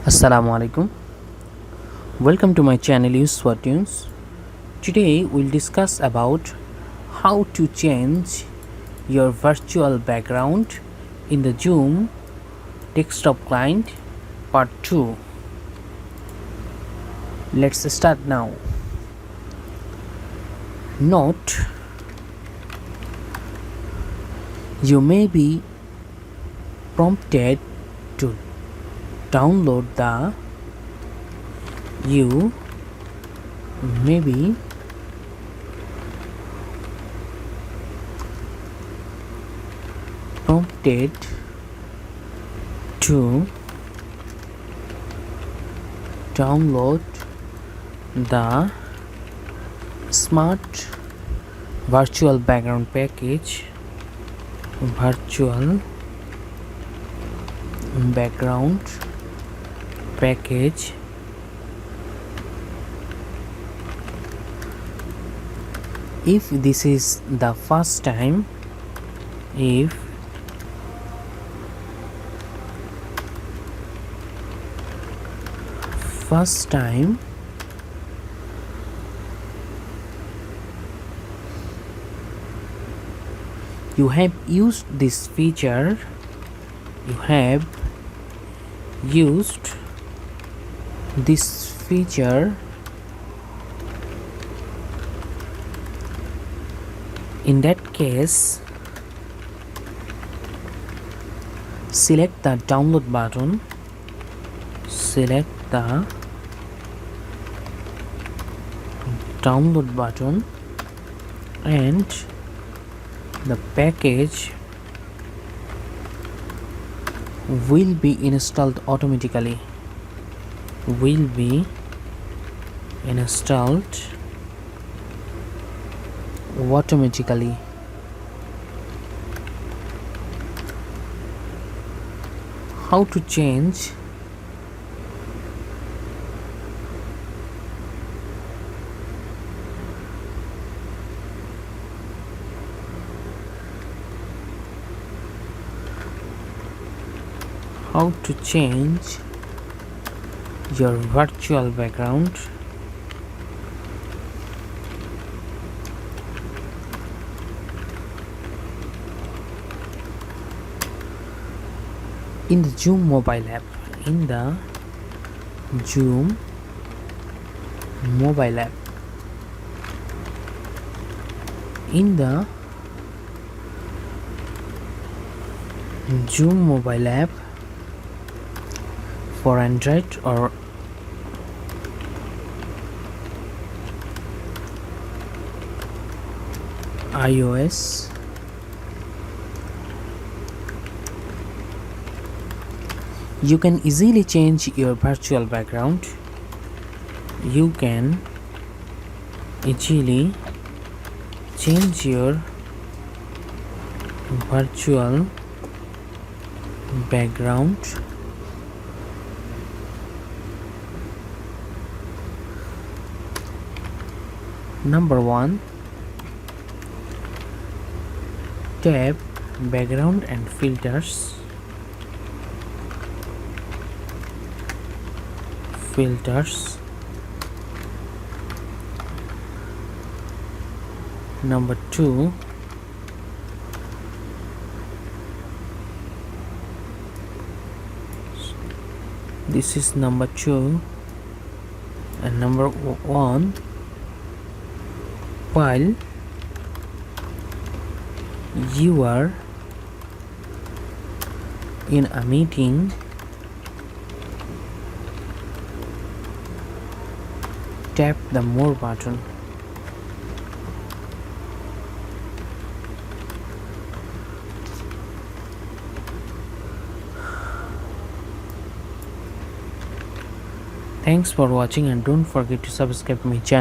Assalamu alaikum. Welcome to my channel Useful Tunes. Today we'll discuss about how to change your virtual background in the Zoom desktop client part 2. Let's start now. Note: you may be prompted to download the you may be prompted to download the Smart Virtual Background Package if this is the first time you have used this feature, in that case select the download button, and the package will be installed automatically. How to change your virtual background in the Zoom mobile app. In the Zoom mobile app for Android or iOS, you can easily change your virtual background. Number 1, tap background and filters. Number 2, this is number 2, and number 1, while you are in a meeting, tap the more button. Thanks for watching, and don't forget to subscribe my channel.